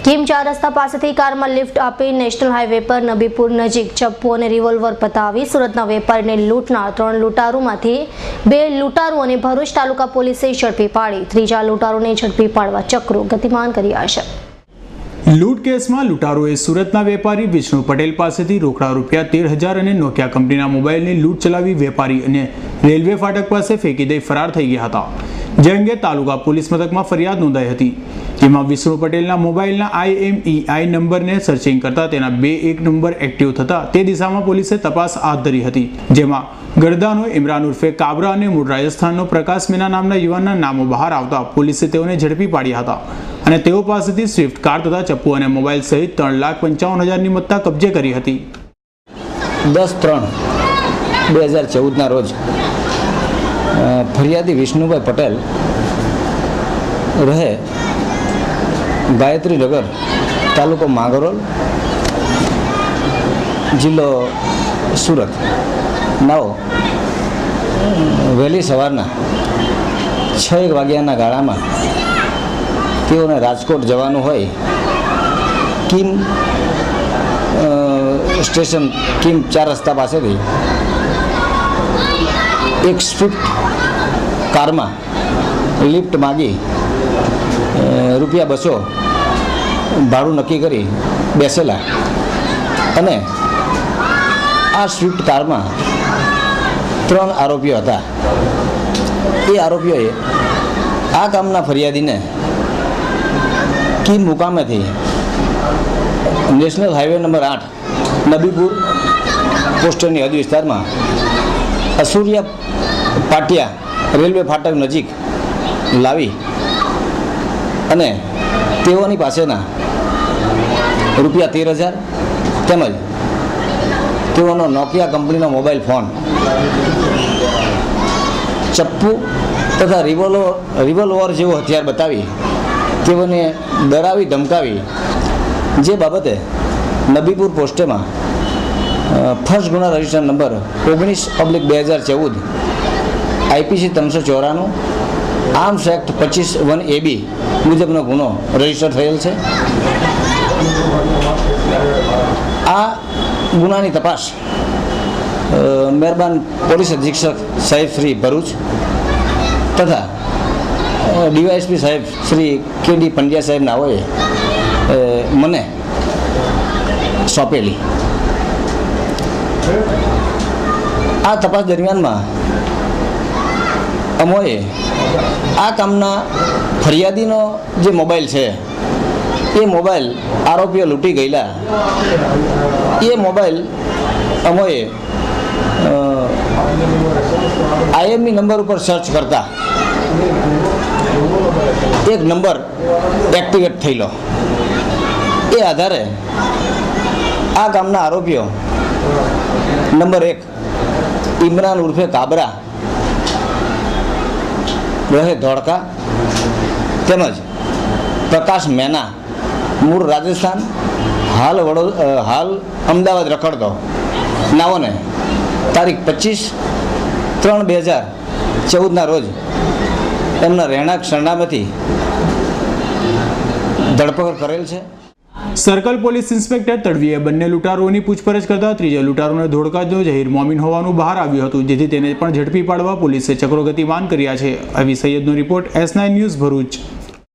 Kim 4 રસ્તા પાસેથી કારમાં લિફ્ટ આપી નેશનલ હાઈવે પર નબીપુર નજીક ચપ્પુ અને રિવોલ્વર પતાવી સુરતના વેપારીને લૂંટનાર 3 લૂંટારૂમાંથી 2 લૂંટારૂ અને ભરૂચ તાલુકા પોલીસે ઝડપી પાડી ત્રીજા લૂંટારૂને ઝડપી પાડવા ચક્રો ગતિમાન કર્યા છે। લૂંટ કેસમાં લૂંટારોએ સુરતના વેપારી વિષ્ણુ પટેલ પાસેથી રોકડા રૂપિયા 13,000 અને નોકિયા કંપનીના મોબાઈલની લૂંટ ચલાવી વેપારી અને રેલવે ફાટક પાસે ફેંકી દઈ ફરાર થઈ ગયા હતા। જે અંગે તાલુકા પોલીસ મથકમાં ફરિયાદ નોંધાઈ હતી, જેમાં વિષ્ણુ પટેલના મોબાઈલના IMEI નંબરને સર્ચિંગ કરતા તેના 2 નંબર એક્ટિવ થતા તે દિશામાં પોલીસે તપાસ હાથ ધરી હતી, જેમાં ગરદાનો ઇમરાન ઉર્ફે કાબરા અને મૂળ રાજસ્થાનનો પ્રકાશ મીના નામના યુવાનના નામો બહાર આવતા પોલીસે તેઓને ઝડપી પાડ્યા હતા અને તેઓ પાસેથી સ્વિફ્ટ કાર તથા ચપ્પુ અને મોબાઈલ સહિત 3,55,000ની મત્તા કબજે કરી હતી। 10/3/2014 રોજ ફરિયાદી વિષ્ણુભાઈ પટેલ રહે ગાયત્રીનગર, તાલુકો માંગરોળ, જિલ્લો સુરત નાઓ વહેલી સવારના 6 વાગ્યાના ગાળામાં તેઓને રાજકોટ જવાનું હોય કિમ સ્ટેશન કિમ 4 રસ્તા પાસેથી એક સ્વિફ્ટ કારમાં લિફ્ટ માગી ₹200 ભાડું નક્કી કરી બેસેલા અને આ સ્વિફ્ટ કારમાં 3 આરોપીઓ હતા। એ આરોપીઓએ આ કામના ફરિયાદીને કિમ મુકામેથી નેશનલ હાઈવે નંબર 8 નબીપુર પોસ્ટની હદ વિસ્તારમાં અસુરિયા પાટિયા રેલવે ફાટક નજીક લાવી અને તેઓની પાસેના ₹13,000 તેમજ તેઓનો નોકિયા કંપનીનો મોબાઈલ ફોન, ચપ્પુ તથા રિવોલ્વર જેવો હથિયાર બતાવી તેઓને ડરાવી ધમકાવી, જે બાબતે નબીપુર પોસ્ટેમાં ફર્સ્ટ ગુના register number 19/2014 IPC 394 arms act 25(1)AB મુજબનો ગુનો રજીસ્ટર થયેલ છે। આ ગુનાની તપાસ મહેરબાન પોલીસ અધિક્ષક સાહેબ શ્રી ભરૂચ તથા DYSP સાહેબ શ્રી KD પંડ્યા સાહેબ નાઓએ મને સોંપેલી। આ તપાસ દરમિયાનમાં અમોએ આ કામના ફરિયાદીનો જે મોબાઈલ છે એ મોબાઈલ આરોપીઓ લૂંટી ગયેલા એ મોબાઈલ અમોએ IME નંબર ઉપર સર્ચ કરતા એક નંબર એક્ટિવેટ થયેલો। એ આધારે આ કામના આરોપીઓ નંબર 1 ઇમરાન ઉર્ફે કાબરા રહે ધોળકા તેમજ પ્રકાશ મેના મૂળ રાજસ્થાન હાલ અમદાવાદ રખડતો નાઓને તારીખ 25/3/2014 રોજ એમના રહેણાંક સરનામેથી ધરપકડ કરેલ છે। સર્કલ પોલીસ ઇન્સ્પેક્ટર તડવીએ બંને લૂંટારુઓની પૂછપરછ કરતા ત્રીજા લૂંટારુને ધોળકાનો જહીર મોમીન હોવાનું બહાર આવ્યું હતું, જેથી તેને પણ ઝડપી પાડવા પોલીસે ચક્રો ગતિમાન કર્યા છે। આવી સૈયદનો રિપોર્ટ S9 ન્યૂઝ ભરૂચ।